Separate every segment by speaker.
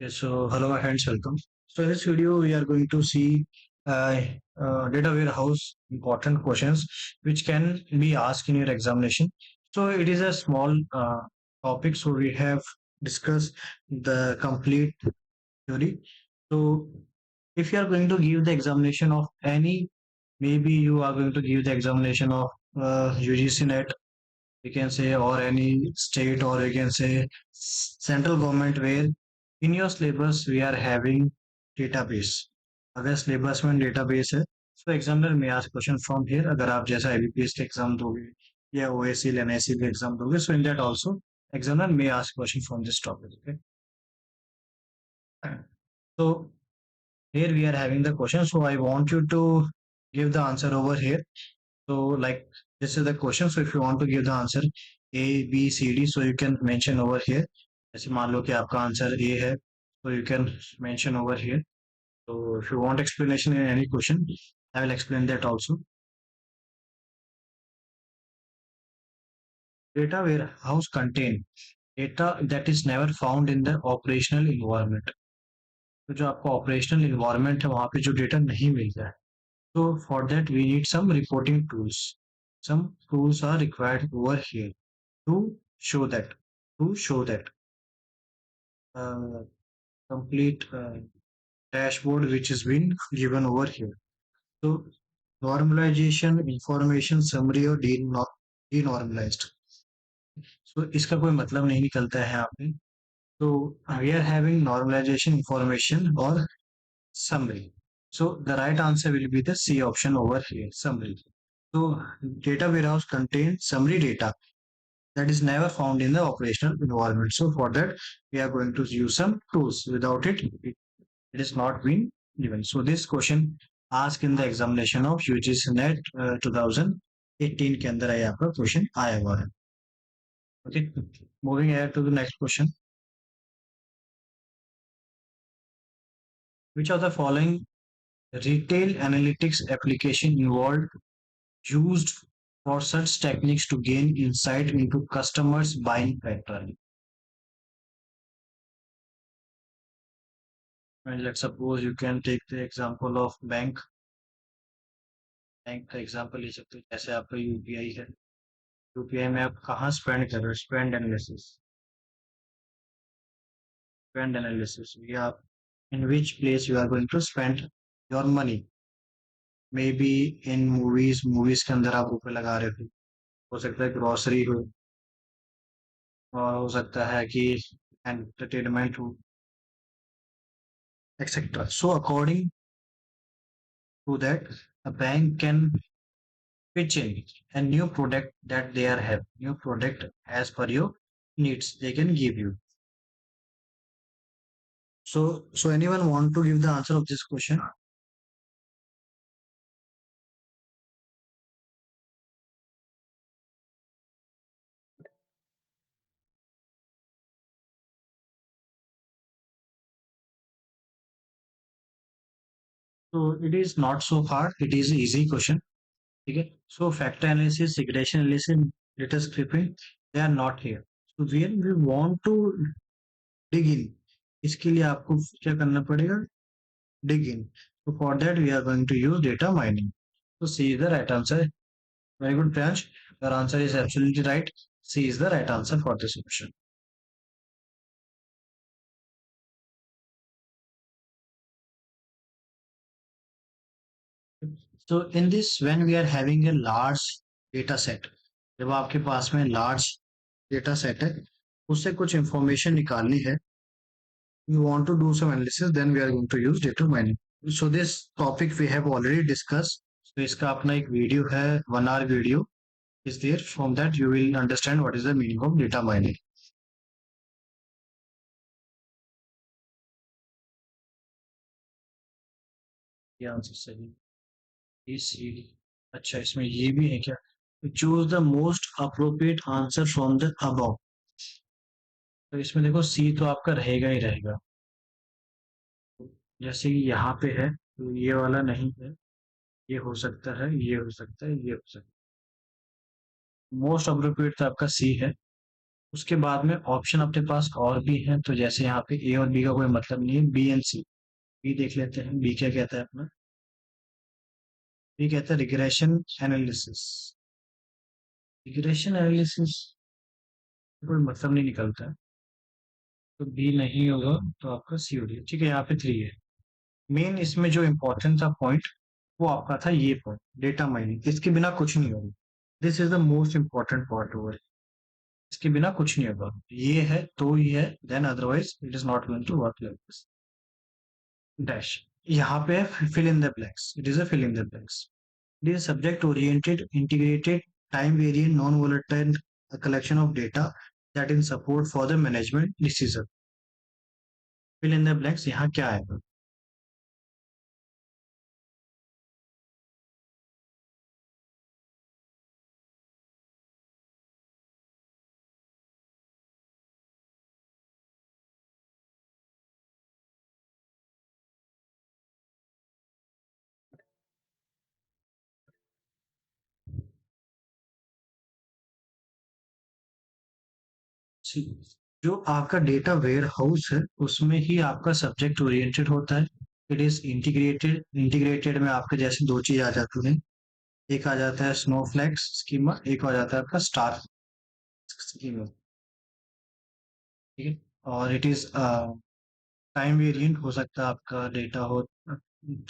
Speaker 1: Yes, so hello my friends, welcome. So in this video, we are going to see data warehouse important questions which can be asked in your examination. So it is a small topic, so we have discussed the complete theory. So if you are going to give the examination of any, maybe you are going to give the examination of UGC NET, you can say, or any state, or you can say central government, where in your syllabus we are having database. अगर syllabus में database है, so examiner may ask question from here. अगर आप जैसा IBPS के exam दोगे या OSC NIC के exam दोगे, so in that also examiner may ask question from this topic. Okay, so here we are having the question, so I want you to give the answer over here. So like, this is the question, so if you want to give the answer A, B, C, D, so you can mention over here. जैसे मान लो कि आपका answer A है, so you can mention over here. So if you want explanation in any question, I will explain that also. Data warehouse contain data that is never found in the operational environment. तो जो आपका operational environment है वहाँ पे जो data नहीं मिलता है, so for that we need some reporting tools. Some tools are required over here to show that uh, complete dashboard which is been given over here. So normalization, information summary और denormalized. So इसका कोई मतलब नहीं निकलता है यहाँ पे. So we are having normalization, information or summary. So the right answer will be the C option over here, summary. So data warehouse contains summary data that is never found in the operational environment. So for that, we are going to use some tools. Without it, it is not been given. So this question asked in the examination of UGC NET 2018 के अंदर आया आपका question आया हुआ है. Okay, moving ahead to the next question. Which of the following retail analytics application involved used for such techniques to gain insight into customers' buying pattern? And let's suppose you can take the example of bank का example ले सकते हो. जैसे आपका UPI है, UPI में आप कहाँ स्पेंड कर रहे हो, स्पेंड एनालिसिस या in which place you are going to spend your money. Maybe in movies के अंदर आप रुपए लगा रहे हो सकता है ग्रोसरी हो, और हो सकता है कि एंटरटेनमेंट हो, etc. So according to that, a bank can pitch in a new product that they are have, new product as per your needs they can give you. So anyone want to give the answer of this question? So it is not so hard, it is easy question. Okay, so factor analysis, regression analysis, data scraping, they are not here. So when we want to dig in, इसके लिए आपको क्या करना पड़ेगा, dig in. So for that we are going to use data mining. So C is the right answer. Very good, Priyansh. Your answer is absolutely right. C is the right answer for this question. So in this, when we are having a large data set, जब आपके पास में large data set है, उससे कुछ information निकालनी है, you want to do some analysis, then we are going to use data mining. So this topic we have already discussed. So इसका अपना एक video है, 1 hour video is there. From that you will understand what is the meaning of data mining. ये answer सही है. C. अच्छा, इसमें ये भी है क्या? Choose the most appropriate answer from the above. तो इसमें देखो C तो आपका रहेगा ही रहेगा. जैसे कि यहाँ पे है, तो ये वाला नहीं है, ये हो सकता है, ये हो सकता है, ये हो सकता है. मोस्ट अप्रोप्रिएट तो आपका C है. उसके बाद में ऑप्शन अपने पास और भी हैं, तो जैसे यहाँ पे ए और बी का कोई मतलब नहीं है, बी एंड सी। बी देख लेते हैं, बी क्या कहता है अपना। बी कहता है रिग्रेशन एनालिसिस। रिग्रेशन एनालिसिस कोई मतलब नहीं निकलता है, तो बी नहीं होगा, तो आपका सी हो गया। ठीक है, यहाँ पे थ्री है। मेन इसमें जो इम्पोर्टेंट था पॉइंट, वो आपका था ये पॉइंट, डेटा माइनिंग। इसके बिना कुछ नहीं होगा। This is the most important part over. इसके बिना कुछ नहीं होगा। ये है तो ही है, then otherwise it is not going to work like this. Dash, यहाँ पे fill in the blanks, it is a fill in the blanks. It is subject oriented integrated time variant non volatile collection of data that in support for the management decision. Fill in the blanks, यहाँ क्या आएगा? जो आपका data ware house है, उसमें ही आपका subject oriented होता है। It is integrated. इंटीग्रेटेड में आपके जैसे दो चीज आ जाती हैं। एक आ जाता है स्नोफ्लैक्स स्कीमा, एक आ जाता है आपका स्टार स्कीमा। ठीक है, और इट इज टाइम वेरिएंट हो सकता है आपका डेटा हो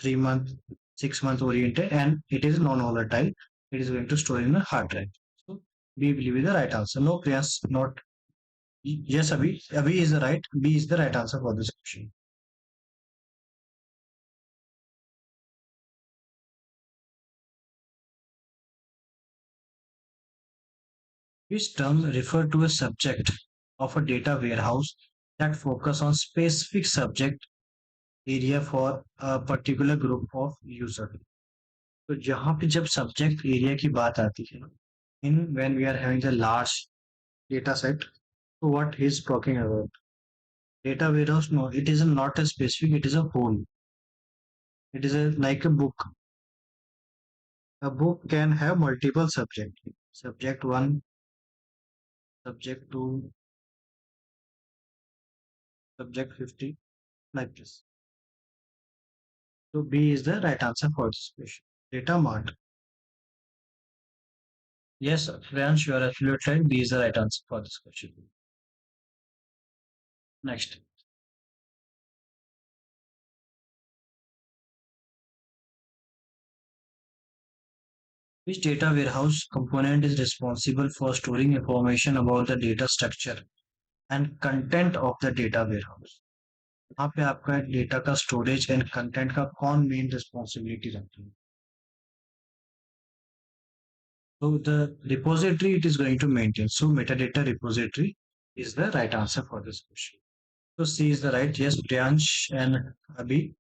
Speaker 1: 3 month 6 month oriented, and it is non volatile. It is going to store in hard drive. So B believe is the right answer. No प्रयास, not. Yes, Abhi is the right. B is the right answer for this question. Which term refer to a subject of a data warehouse that focus on specific subject area for a particular group of user? तो जहाँ पे जब subject area की बात आती है, in when we are having a large data set, so what he is talking about? Data warehouse? No, it is not a specific. It is a whole. It is like a book. A book can have multiple subject. Subject one, subject two, subject 50, like this. So B is the right answer for this question. Data Mart. Yes, Priyansh, you are absolutely right. B is the right answer for this question. Next, which data warehouse component is responsible for storing information about the data structure and content of the data warehouse? यहाँ पे आपका data का storage and content का कौन main responsibility रखती है? So the repository it is going to maintain. So metadata repository is the right answer for this question. So C is the right. Yes, Priyansh and Abhi,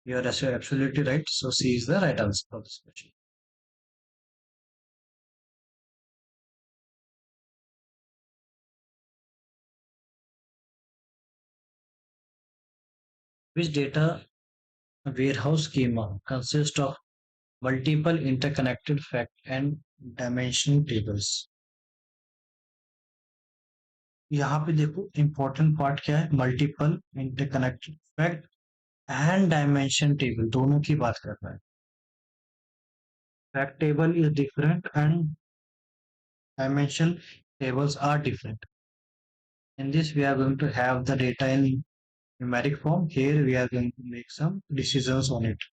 Speaker 1: you are absolutely right. So C is the right answer for this question. Which data warehouse schema consists of multiple interconnected fact and dimension tables? यहाँ पे देखो important part क्या है, multiple interconnected fact and dimension table दोनों की बात कर रहा है. Fact table is different and dimension tables are different. In this, we are going to have the data in numeric form. Here, we are going to make some decisions on it.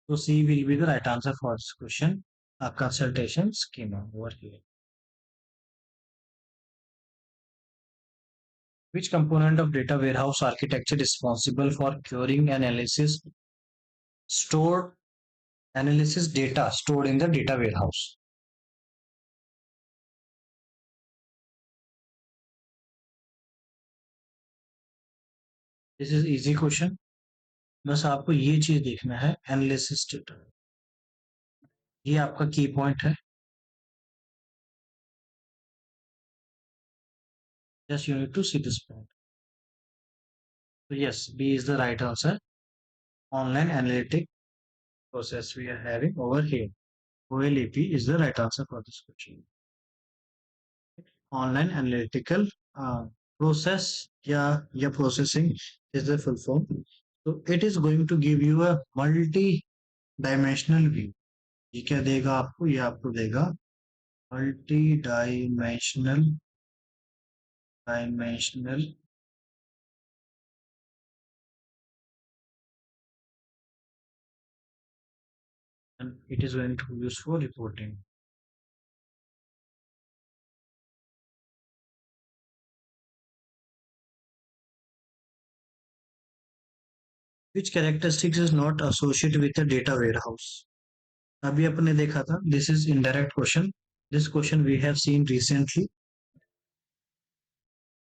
Speaker 1: So C will be the right answer for this question. A consultation schema over here. Which component of data warehouse architecture is responsible for querying analysis stored analysis data stored in the data warehouse? This is easy question. बस आपको ये चीज देखना है, analysis data, ये आपका की point है. Just you need to see this point. So yes, B is the right answer. Online analytic process we are having over here. OLAP is the right answer for this question. Online analytical process, yeah, processing is the full form. So it is going to give you a multi-dimensional view. ये क्या देगा आपको? ये आपको देगा multi-dimensional and it is going to be used for reporting. Which characteristics is not associated with a data warehouse? अभी अपने देखा था, this is indirect question. This question we have seen recently.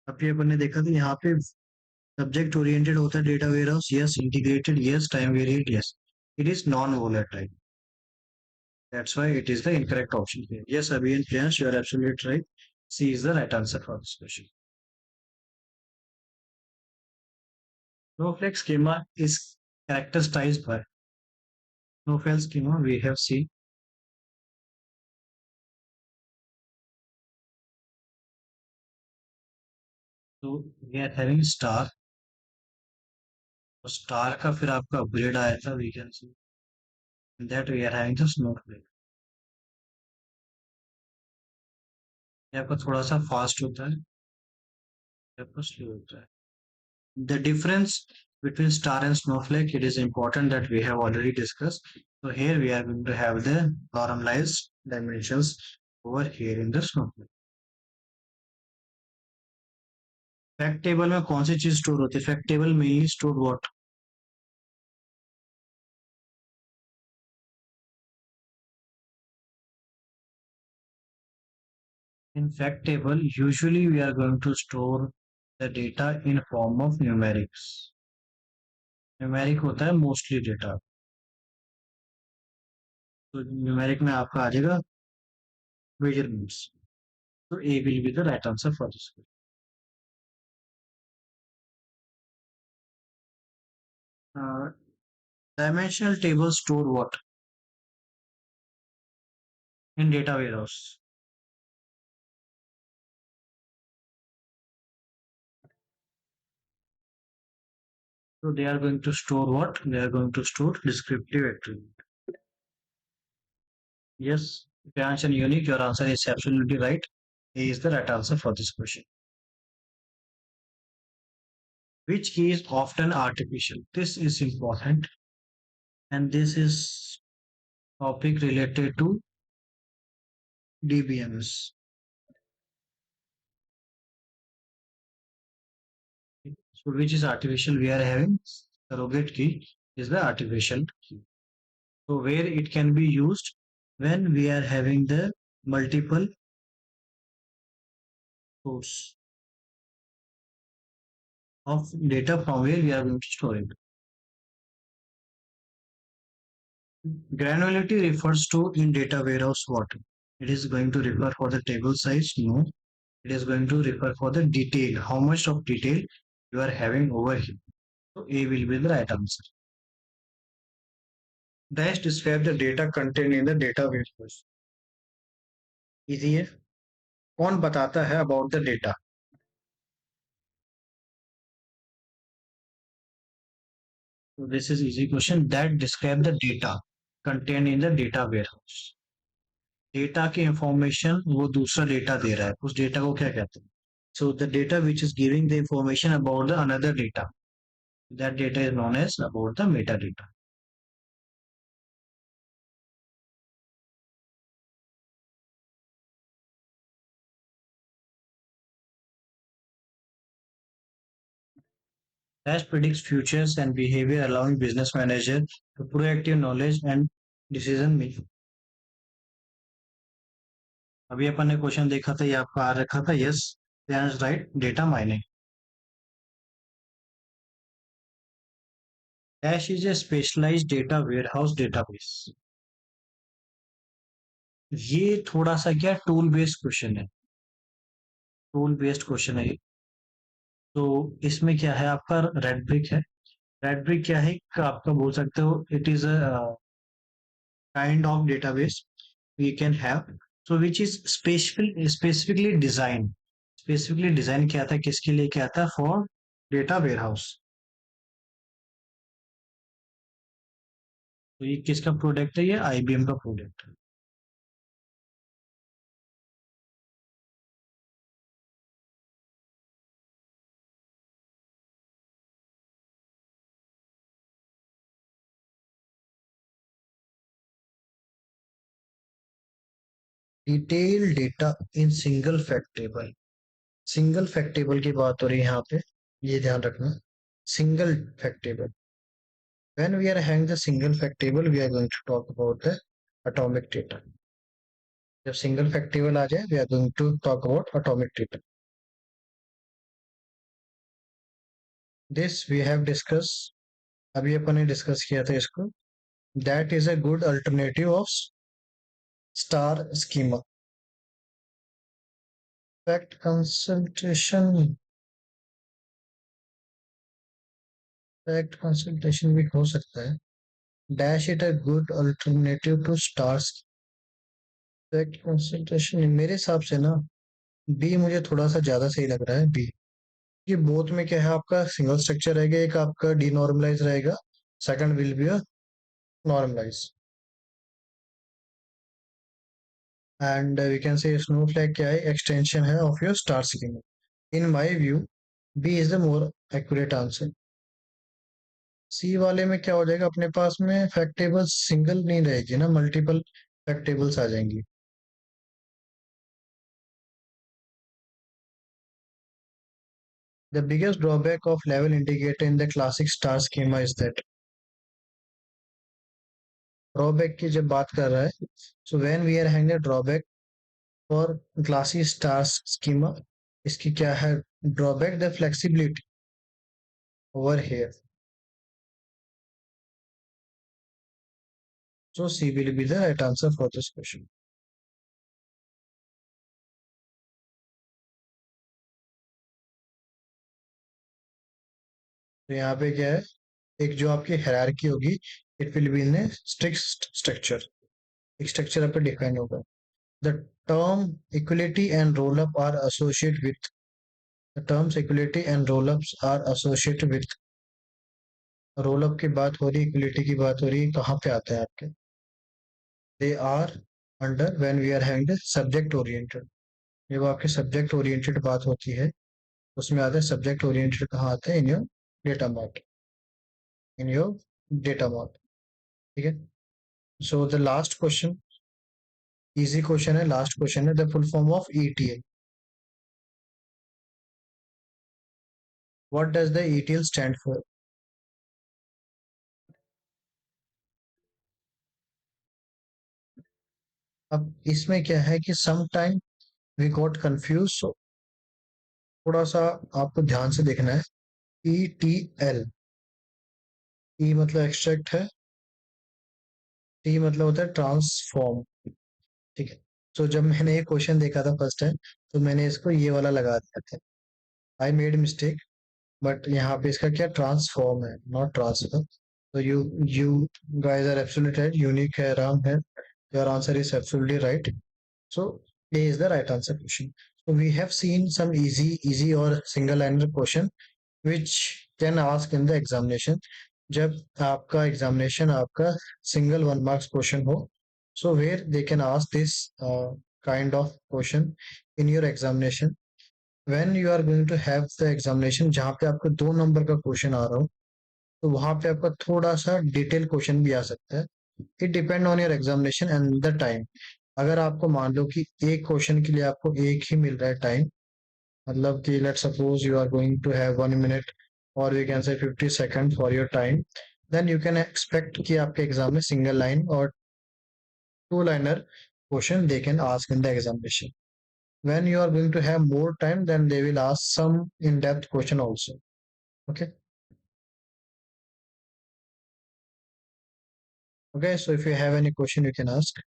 Speaker 1: अभी अपने देखा था यहाँ पे सब्जेक्ट ओरिएंटेड होता है data warehouse, yes. Integrated, yes. Time variate, yes. It is non volatile. That's why it is the incorrect option here. Yes, Abhi and Priyansh, you are absolutely right. C is the right answer for this question. Snowflake schema is characterized by Snowflake schema we have seen. So we are having star. तो star का फिर आपका upgrade आया था, we can see that we are having the snowflake. ये आपका थोड़ा सा फास्ट होता है, आपका स्लो होता है. The difference between star and snowflake, it is important that we have already discussed. So here we are going to have the normalized dimensions over here in the snowflake. Fact table में कौन सी चीज store होती है? Fact table mainly store what? In fact table, usually we are going to store the data in form of numerics. Numeric होता है mostly data. तो numeric में आपका आ जाएगा मेजरमेंट्स. तो A will be the right answer for this. Dimensional table store what in data warehouse? So they are going to store what? They are going to store descriptive attribute. Yes, Priyansh and Unique, your answer is absolutely right. A is the right answer for this question. Which key is often artificial? This is important, and this is topic related to DBMS. So which is artificial? We are having surrogate key is the artificial key. So where it can be used when we are having the multiple source of data from where we are going to store it. Granularity refers to in data warehouse what? It is going to refer for the table size? No. It is going to refer for the detail. How much of detail you are having over here? So A will be the right answer. Dash describe the data contained in the data warehouse. Easy है. कौन बताता है about the data? So this is easy question. That describe the data contained in the data warehouse. Data की information वो दूसरा data दे रहा है, उस डेटा को क्या कहते हैं? So the data which is giving the information about the another data, that data is known as about the metadata. Dash predicts futures and behavior, allowing business manager to proactive knowledge and decision making. अभी अपन ने question देखा था, ये आपका आ रखा था. Yes, right. Data mining. Dash is a specialized data warehouse database. ये थोड़ा सा क्या टूल बेस्ड क्वेश्चन है, टूल बेस्ड क्वेश्चन है. तो इसमें क्या है, आपका रेड ब्रिक है. रेड ब्रिक क्या है, आपका बोल सकते हो it is kind of database we can have, so which is specifically design किया था, किसके लिए किया था? For data warehouse. तो ये किसका प्रोडक्ट है? ये आईबीएम का प्रोडक्ट है। Detail data in single fact table की बात हो रही है यहाँ पे, ये ध्यान रखना। Single fact table, when we are having the single fact table we are going to talk about the atomic data. जब सिंगल फैक्ट टेबल आ जाए, we are going to talk about atomic data. This we have discussed, अभी अपन ने discuss किया था इसको। That is a good alternative of star schema. Fact consultation, fact consultation भी हो सकता है। Dash it a good alternative to stars. Fact consultation मेरे हिसाब से ना बी मुझे थोड़ा सा ज्यादा सही लग रहा है, बी। ये बोथ में क्या है, आपका सिंगल स्ट्रक्चर रहेगा, एक आपका डीनॉर्मलाइज रहेगा, second will be a normalize. And we can say snowflake क्या है, एक्सटेंशन है of your star schema. In my view B is the more accurate answer. C वाले में क्या हो जाएगा, अपने पास में फैक्ट टेबल सिंगल नहीं रहेगी ना, मल्टीपल फैक्ट टेबल्स आ जाएंगी। The biggest drawback of level indicator in the classic star schema is that, drawback की जब बात कर रहा है, so when we are having the drawback for classic star schema, इसकी क्या है drawback? The flexibility over here. So C will be the right answer for this question. तो यहाँ पे क्या है, एक जो आपकी हायरार्की होगी, it will be in a strict structure, एक स्ट्रक्चर आपका डिफाइन होगा। The term equality and roll up are associate with, the terms equality and roll ups are associate with, roll up की बात हो रही है, इक्वलिटी की बात हो रही है, कहाँ पे आता है आपके? They are under when we are having the subject oriented, जब आपके सब्जेक्ट ओरिएंटेड बात होती है, उसमें आता है सब्जेक्ट ओरिएंटेड, कहाँ आता है? In your data mart, in your data mart. ठीक है, so the last question, easy question है, लास्ट क्वेश्चन है, the full form of ETL, what does the ETL stand for? अब इसमें क्या है कि some time we got confuse, सो थोड़ा सा आपको ध्यान से देखना है। ईटीएल, ई मतलब एक्सट्रैक्ट है, टी मतलब होता है ट्रांसफॉर्म। ठीक है, तो जब मैंने ये क्वेश्चन देखा था फर्स्ट टाइम, तो मैंने इसको ये वाला लगा दिया था, आई मेड मिस्टेक, बट यहाँ पे इसका क्या ट्रांसफॉर्म है, नॉट ट्रांसफर। तो you guys are absolutely right, unique है, राम है, your answer is absolutely right. So A is the right answer question. So we have seen some easy or single liner question which can ask in the examination. जब आपका examination आपका single one marks question हो, so where they can ask this kind of question in your examination. When you are going to have the examination जहाँ पे आपको 2 number का question आ रहा हो, तो वहां पे आपका थोड़ा सा डिटेल क्वेश्चन भी आ सकता है। It depend on your examination and the time. अगर आपको मान लो कि एक क्वेश्चन के लिए आपको एक ही मिल रहा है टाइम, मतलब कि let suppose you are going to have 1 minute और we can say 50 second for your time, then you can expect कि आपके एग्जाम में सिंगल लाइन और 2 liner question they can ask in the examination. when you are going to have more time, then they will ask some in-depth question also. Okay, okay, so if you have any question you can ask.